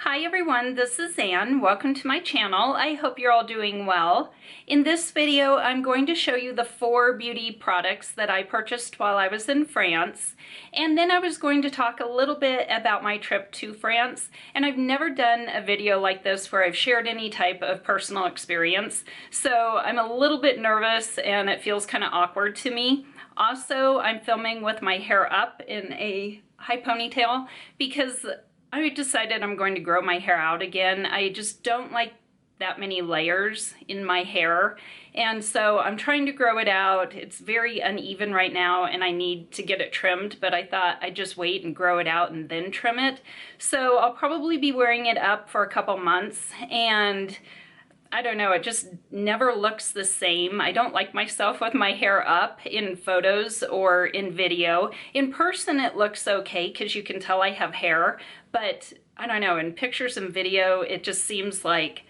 Hi everyone, this is Anne. Welcome to my channel. I hope you're all doing well. In this video, I'm going to show you the 4 beauty products that I purchased while I was in France. And then I was going to talk a little bit about my trip to France. And I've never done a video like this where I've shared any type of personal experience. So I'm a little bit nervous and it feels kind of awkward to me. Also, I'm filming with my hair up in a high ponytail because I decided I'm going to grow my hair out again. I just don't like that many layers in my hair, and so I'm trying to grow it out. It's very uneven right now and I need to get it trimmed, but I thought I'd just wait and grow it out and then trim it. So I'll probably be wearing it up for a couple months, and I don't know, it just never looks the same. I don't like myself with my hair up in photos or in video. In person it looks okay because you can tell I have hair, but I don't know, in pictures and video it just seems like,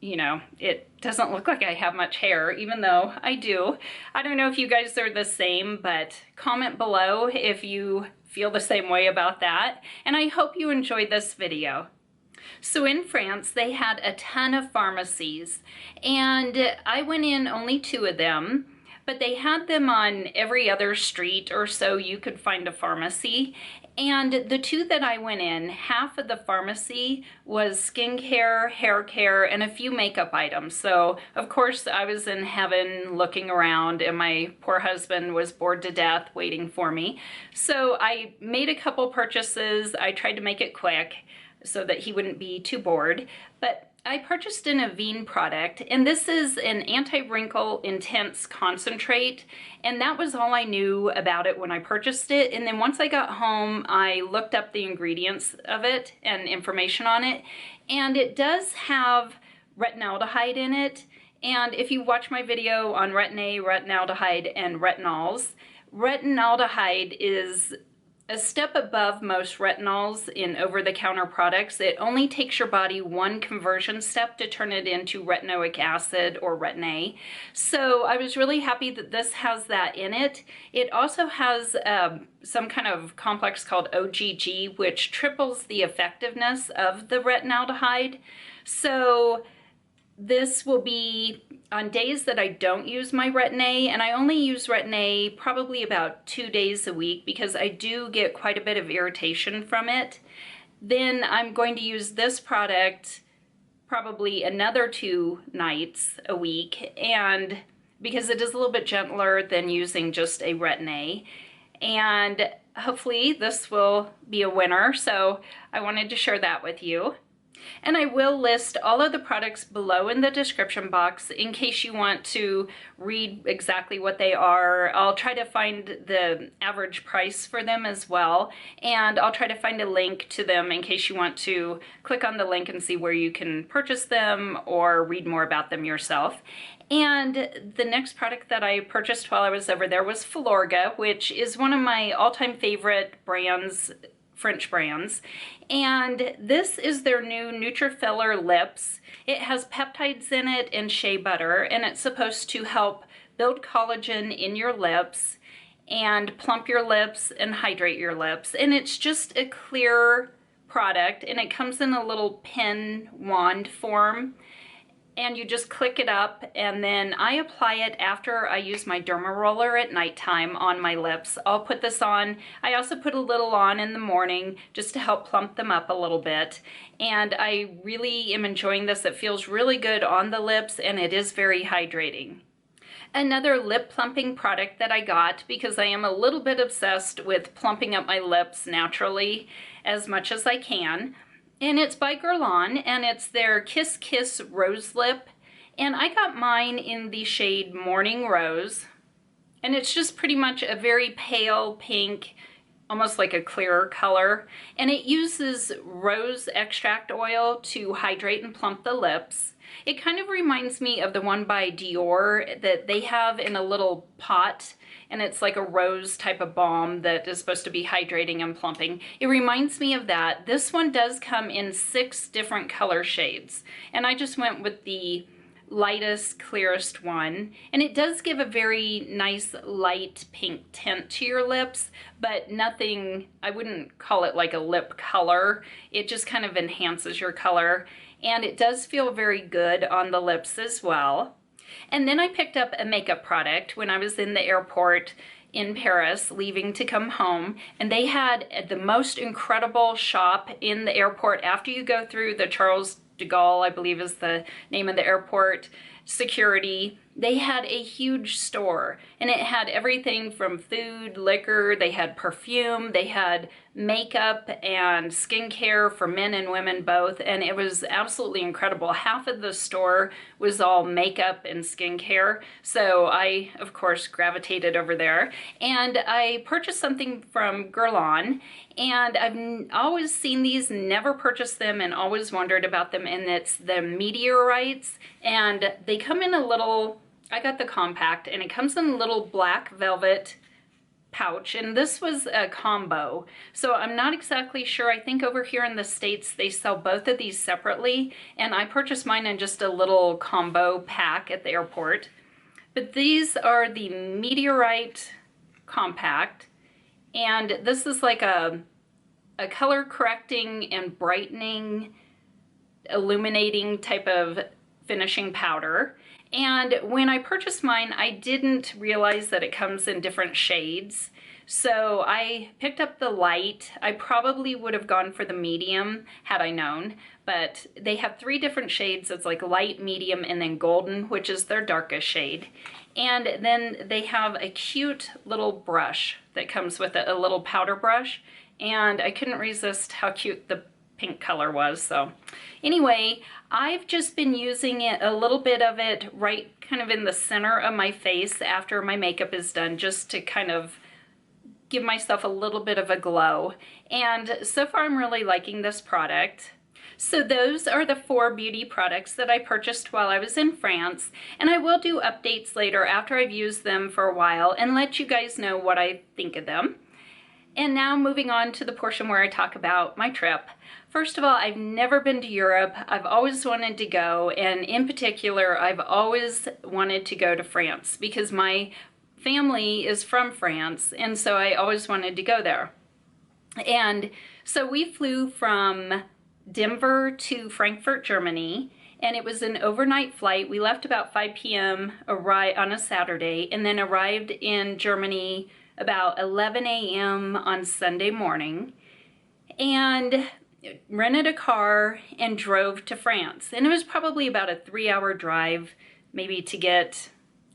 you know, it doesn't look like I have much hair, even though I do. I don't know if you guys are the same, but comment below if you feel the same way about that, and I hope you enjoyed this video. So in France, they had a ton of pharmacies, and I went in only 2 of them, but they had them on every other street or so you could find a pharmacy. And the 2 that I went in, half of the pharmacy was skincare, hair care, and a few makeup items. So of course I was in heaven looking around, and my poor husband was bored to death waiting for me. So I made a couple purchases. I tried to make it quick so that he wouldn't be too bored. But I purchased an Avene product, and this is an anti-wrinkle intense concentrate, and that was all I knew about it when I purchased it. And then once I got home, I looked up the ingredients of it and information on it, and it does have retinaldehyde in it. And if you watch my video on retin-A, retinaldehyde, and retinols, retinaldehyde is a step above most retinols in over-the-counter products. It only takes your body 1 conversion step to turn it into retinoic acid or retin-A. So I was really happy that this has that in it. It also has some kind of complex called OGG, which triples the effectiveness of the retinaldehyde. So this will be on days that I don't use my retin-A, and I only use retin-A probably about 2 days a week because I do get quite a bit of irritation from it. Then I'm going to use this product probably another 2 nights a week, and because it is a little bit gentler than using just a retin-A. And hopefully this will be a winner, so I wanted to share that with you. And I will list all of the products below in the description box in case you want to read exactly what they are. I'll try to find the average price for them as well, and I'll try to find a link to them in case you want to click on the link and see where you can purchase them or read more about them yourself. And the next product that I purchased while I was over there was Filorga, which is one of my all-time favorite brands, French brands, and this is their new Nutri-Filler Lips. It has peptides in it and shea butter, and it's supposed to help build collagen in your lips and plump your lips and hydrate your lips. And it's just a clear product, and it comes in a little pen wand form, and you just click it up, and then I apply it after I use my derma roller at nighttime on my lips. I'll put this on. I also put a little on in the morning just to help plump them up a little bit, and I really am enjoying this. It feels really good on the lips, and it is very hydrating. Another lip plumping product that I got, because I am a little bit obsessed with plumping up my lips naturally as much as I can, and it's by Guerlain, and it's their Kiss Kiss Rose Lip, and I got mine in the shade Morning Rose, and it's just pretty much a very pale pink, almost like a clearer color, and it uses rose extract oil to hydrate and plump the lips. It kind of reminds me of the one by Dior that they have in a little pot, and it's like a rose type of balm that is supposed to be hydrating and plumping. It reminds me of that. This one does come in 6 different color shades, and I just went with the lightest, clearest one. And it does give a very nice light pink tint to your lips, but nothing, I wouldn't call it like a lip color. It just kind of enhances your color. And it does feel very good on the lips as well. And then I picked up a makeup product when I was in the airport in Paris, leaving to come home, and they had the most incredible shop in the airport. After you go through the Charles de Gaulle, I believe is the name of the airport, security, they had a huge store, and it had everything from food, liquor, they had perfume, they had makeup and skincare for men and women both, and it was absolutely incredible. Half of the store was all makeup and skincare, so I, of course, gravitated over there. And I purchased something from Guerlain, and I've always seen these, never purchased them, and always wondered about them, and it's the meteorites, and they come in a little, I got the compact, and it comes in a little black velvet pouch, and this was a combo, so I'm not exactly sure. I think over here in the States they sell both of these separately, and I purchased mine in just a little combo pack at the airport. But these are the Meteorite Compact, and this is like a color correcting and brightening, illuminating type of finishing powder. And when I purchased mine, I didn't realize that it comes in different shades. So I picked up the light. I probably would have gone for the medium had I known, but they have 3 different shades. It's like light, medium, and then golden, which is their darkest shade. And then they have a cute little brush that comes with it, a little powder brush. And I couldn't resist how cute the pink color was. So anyway, I've just been using it, a little bit of it right kind of in the center of my face after my makeup is done, just to kind of give myself a little bit of a glow. And so far I'm really liking this product. So those are the 4 beauty products that I purchased while I was in France, and I will do updates later after I've used them for a while and let you guys know what I think of them. And now moving on to the portion where I talk about my trip. First of all, I've never been to Europe. I've always wanted to go, and in particular, I've always wanted to go to France because my family is from France, and so I always wanted to go there. And so we flew from Denver to Frankfurt, Germany, and it was an overnight flight. We left about 5 p.m. on a Saturday, and then arrived in Germany about 11 a.m. on Sunday morning, and rented a car and drove to France. And it was probably about a 3-hour drive, maybe, to get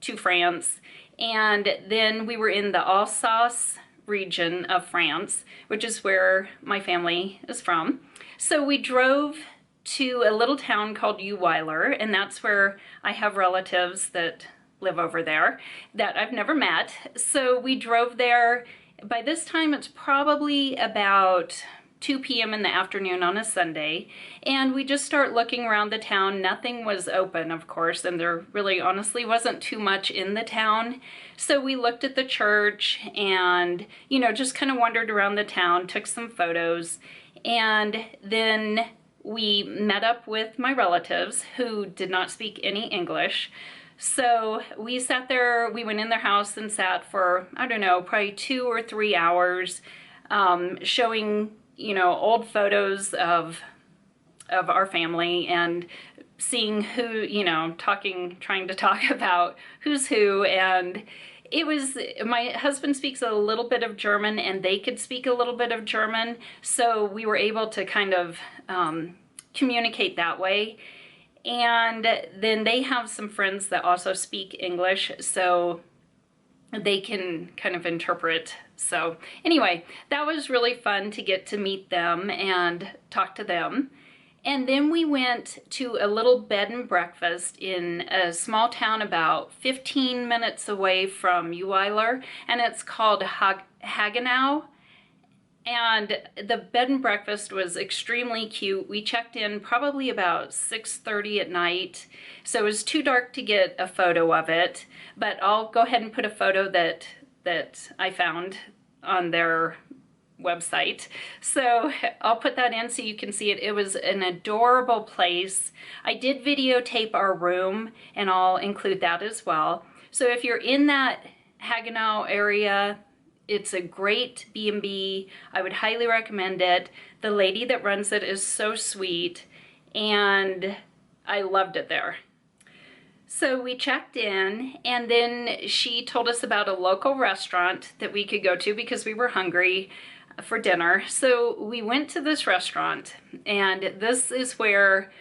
to France. And then we were in the Alsace region of France, which is where my family is from. So we drove to a little town called Weiler, and that's where I have relatives that live over there that I've never met. So we drove there. By this time it's probably about 2 p.m. in the afternoon on a Sunday, and we just start looking around the town. Nothing was open, of course, and there really honestly wasn't too much in the town. So we looked at the church and, you know, just kind of wandered around the town, took some photos, and then we met up with my relatives who did not speak any English. So we sat there, we went in their house and sat for, I don't know, probably 2 or 3 hours, showing, you know, old photos of our family and seeing who, you know, trying to talk about who's who. And it was, my husband speaks a little bit of German, and they could speak a little bit of German, so we were able to kind of communicate that way. And then they have some friends that also speak English, so they can kind of interpret. So anyway, that was really fun to get to meet them and talk to them. And then we went to a little bed and breakfast in a small town about 15 minutes away from Weiler, and it's called Hagenau. And the bed and breakfast was extremely cute. We checked in probably about 6:30 at night, so it was too dark to get a photo of it, but I'll go ahead and put a photo that I found on their website. So I'll put that in so you can see it. It was an adorable place. I did videotape our room, and I'll include that as well. So if you're in that Haguenau area, it's a great B&B. I would highly recommend it. The lady that runs it is so sweet, and I loved it there. So we checked in, and then she told us about a local restaurant that we could go to because we were hungry for dinner. So we went to this restaurant, and this is where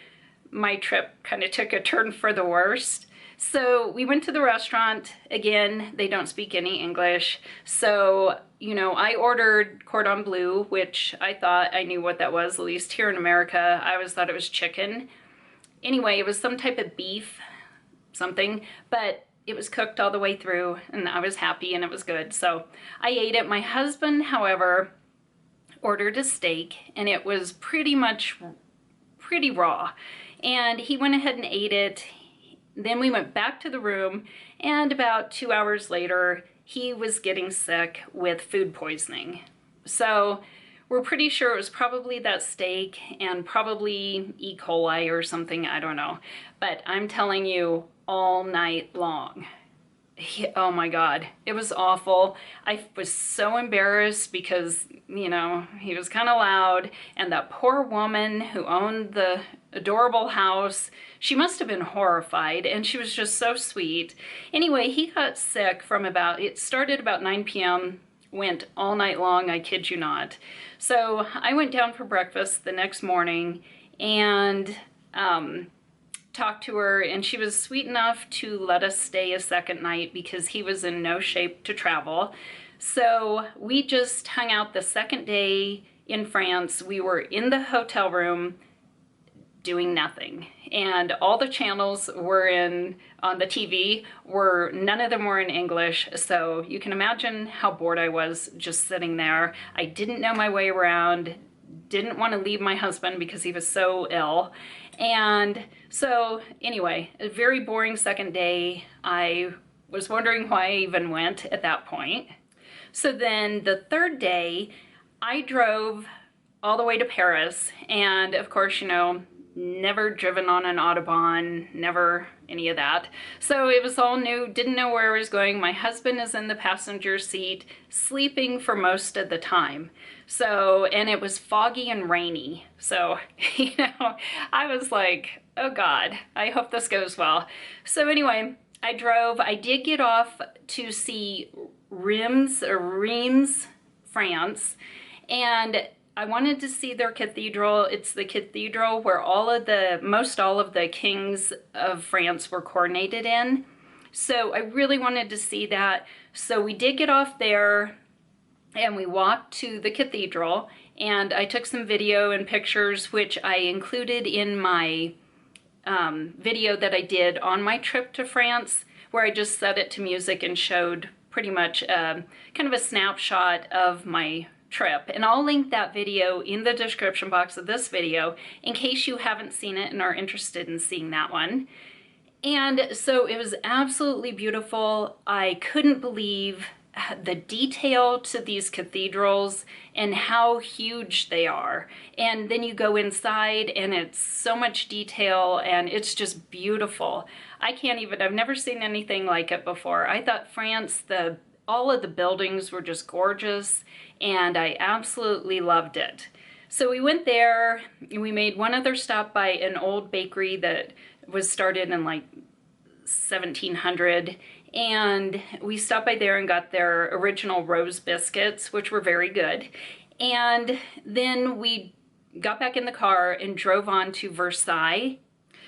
my trip kind of took a turn for the worst. So we went to the restaurant. Again, they don't speak any English. So, you know, I ordered cordon bleu, which I thought I knew what that was, at least here in America. I always thought it was chicken. Anyway, it was some type of beef, something, but it was cooked all the way through, and I was happy and it was good. So I ate it. My husband, however, ordered a steak, and it was pretty raw. And he went ahead and ate it. Then we went back to the room, and about 2 hours later, he was getting sick with food poisoning. So we're pretty sure it was probably that steak and probably E. coli or something, I don't know. But I'm telling you, all night long. Oh my God, it was awful. I was so embarrassed because, you know, he was kind of loud, and that poor woman who owned the adorable house, she must have been horrified, and she was just so sweet. Anyway, he got sick from it started about 9 p.m., went all night long, I kid you not. So I went down for breakfast the next morning and talked to her, and she was sweet enough to let us stay a second night because he was in no shape to travel. So we just hung out the second day in France. We were in the hotel room doing nothing, and all the channels were on the TV none of them were in English, so you can imagine how bored I was just sitting there. I didn't know my way around, didn't want to leave my husband because he was so ill. And so anyway, a very boring second day. I was wondering why I even went at that point. So then the third day, I drove all the way to Paris, and of course, you know, never driven on an Autobahn, never any of that. So it was all new, didn't know where I was going. My husband is in the passenger seat, sleeping for most of the time. So, and it was foggy and rainy. So, you know, I was like, oh God, I hope this goes well. So anyway, I drove. I did get off to see Reims, France, and I wanted to see their cathedral. It's the cathedral where most all of the kings of France were coronated in. So I really wanted to see that. So we did get off there, and we walked to the cathedral, and I took some video and pictures, which I included in my video that I did on my trip to France, where I just set it to music and showed pretty much kind of a snapshot of my trip. And I'll link that video in the description box of this video in case you haven't seen it and are interested in seeing that one. And so it was absolutely beautiful. I couldn't believe the detail to these cathedrals and how huge they are. And then you go inside, and it's so much detail, and it's just beautiful. I've never seen anything like it before. I thought France, all of the buildings were just gorgeous, and I absolutely loved it. So we went there, and we made one other stop by an old bakery that was started in like 1700, and we stopped by there and got their original rose biscuits, which were very good. And then we got back in the car and drove on to Versailles.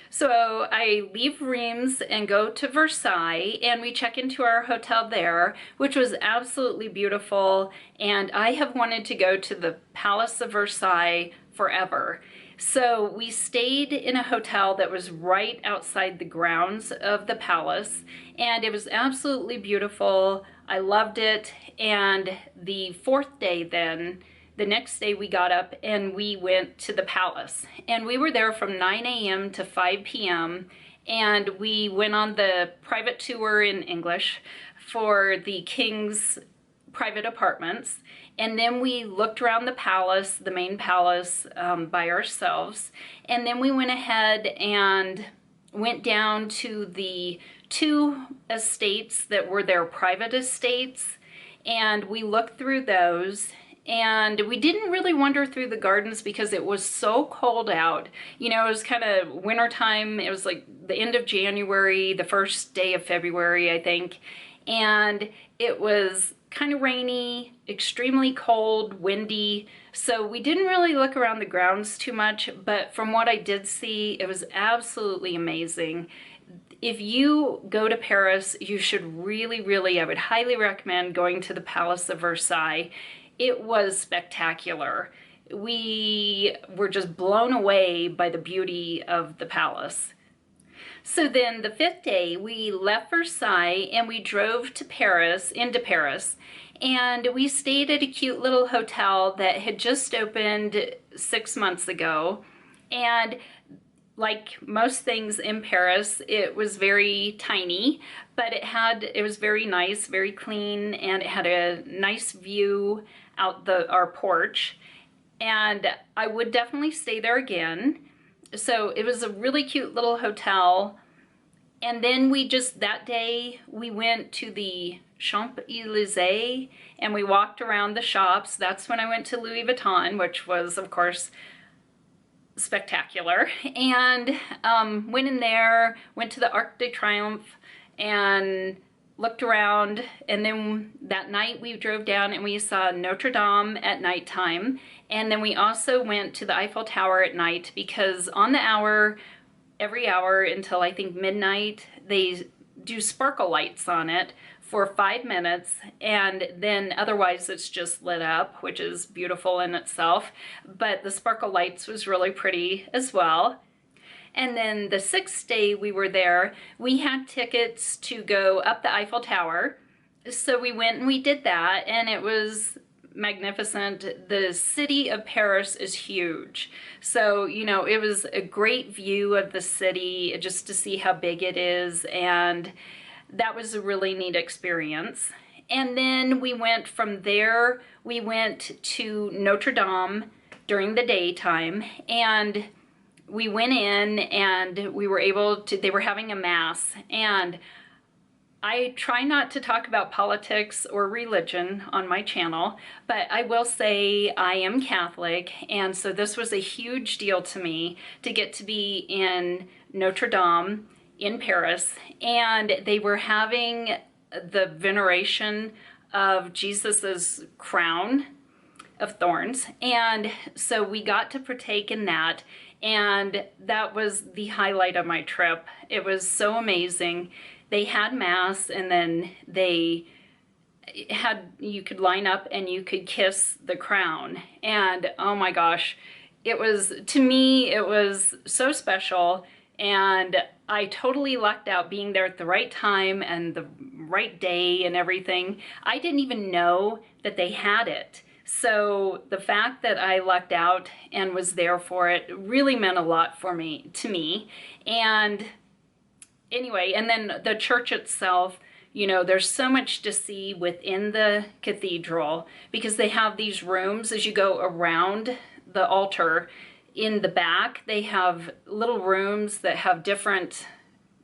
So I leave Reims and go to Versailles, and we check into our hotel there, which was absolutely beautiful. And I have wanted to go to the Palace of Versailles forever. So we stayed in a hotel that was right outside the grounds of the palace, and it was absolutely beautiful. I loved it. And the fourth day then, the next day we got up and we went to the palace, and we were there from 9 a.m. to 5 p.m. and we went on the private tour in English for the king's private apartments, And then we looked around the palace, the main palace, by ourselves. And then we went ahead and went down to the 2 estates that were their private estates. And we looked through those. And we didn't really wander through the gardens because it was so cold out. You know, it was kind of wintertime. It was like the end of January, the first day of February, I think. And it was kind of rainy, extremely cold, windy. So we didn't really look around the grounds too much, but from what I did see, it was absolutely amazing. If you go to Paris, you should really, I would highly recommend going to the Palace of Versailles. It was spectacular. We were just blown away by the beauty of the palace. So then the 5th day, we left Versailles and we drove to Paris, into Paris, and we stayed at a cute little hotel that had just opened 6 months ago. And like most things in Paris, it was very tiny, but it was very nice, very clean, and it had a nice view out our porch. And I would definitely stay there again. So it was a really cute little hotel. And then that day, we went to the champs-elysees and we walked around the shops. That's when I went to Louis Vuitton, which was, of course, spectacular. And went in there, went to the Arc de Triomphe and looked around. And then that night we drove down and we saw Notre Dame at nighttime. And then we also went to the Eiffel Tower at night because on the hour, every hour until I think midnight, they do sparkle lights on it for 5 minutes, and then otherwise it's just lit up, which is beautiful in itself. But the sparkle lights was really pretty as well. And then the 6th day we were there, we had tickets to go up the Eiffel Tower. So we went and we did that, and it was magnificent. The city of Paris is huge. So, you know, it was a great view of the city just to see how big it is, and that was a really neat experience. And then we went from there, we went to Notre Dame during the daytime, and we went in and we were able to, they were having a mass, and I try not to talk about politics or religion on my channel, but I will say I am Catholic, and so this was a huge deal to me to get to be in Notre Dame in Paris, and they were having the veneration of Jesus's crown of thorns, and so we got to partake in that, and that was the highlight of my trip. It was so amazing. They had mass, and then you could line up and you could kiss the crown, and oh my gosh, to me it was so special. And I totally lucked out being there at the right time and the right day and everything. I didn't even know that they had it. So the fact that I lucked out and was there for it really meant a lot to me. And anyway, and then the church itself, you know, there's so much to see within the cathedral because they have these rooms as you go around the altar. In the back, they have little rooms that have different,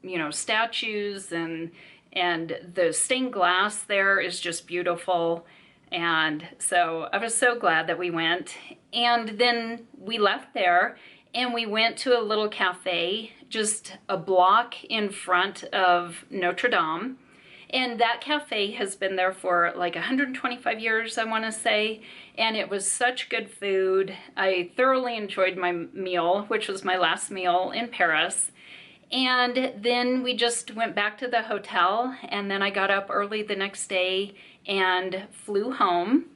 you know, statues, and the stained glass there is just beautiful. And so I was so glad that we went. And then we left there and we went to a little cafe just a block in front of Notre Dame. And that cafe has been there for like 125 years, I want to say. And it was such good food. I thoroughly enjoyed my meal, which was my last meal in Paris. And then we just went back to the hotel, and then I got up early the next day and flew home.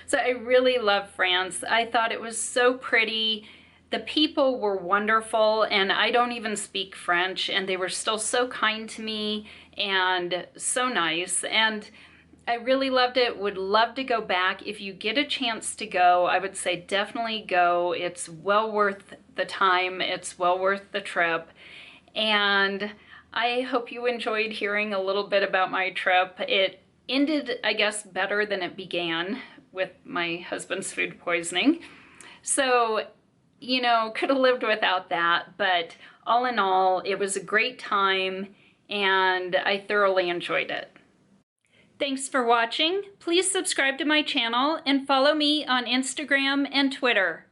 So I really love France. I thought it was so pretty. The people were wonderful, and I don't even speak French, and they were still so kind to me and so nice. And I really loved it. Would love to go back. If you get a chance to go, I would say definitely go. It's well worth the time. It's well worth the trip. And I hope you enjoyed hearing a little bit about my trip. It ended, I guess, better than it began, with my husband's food poisoning. So, you know, could have lived without that, but all in all, it was a great time and I thoroughly enjoyed it. Thanks for watching. Please subscribe to my channel and follow me on Instagram and Twitter.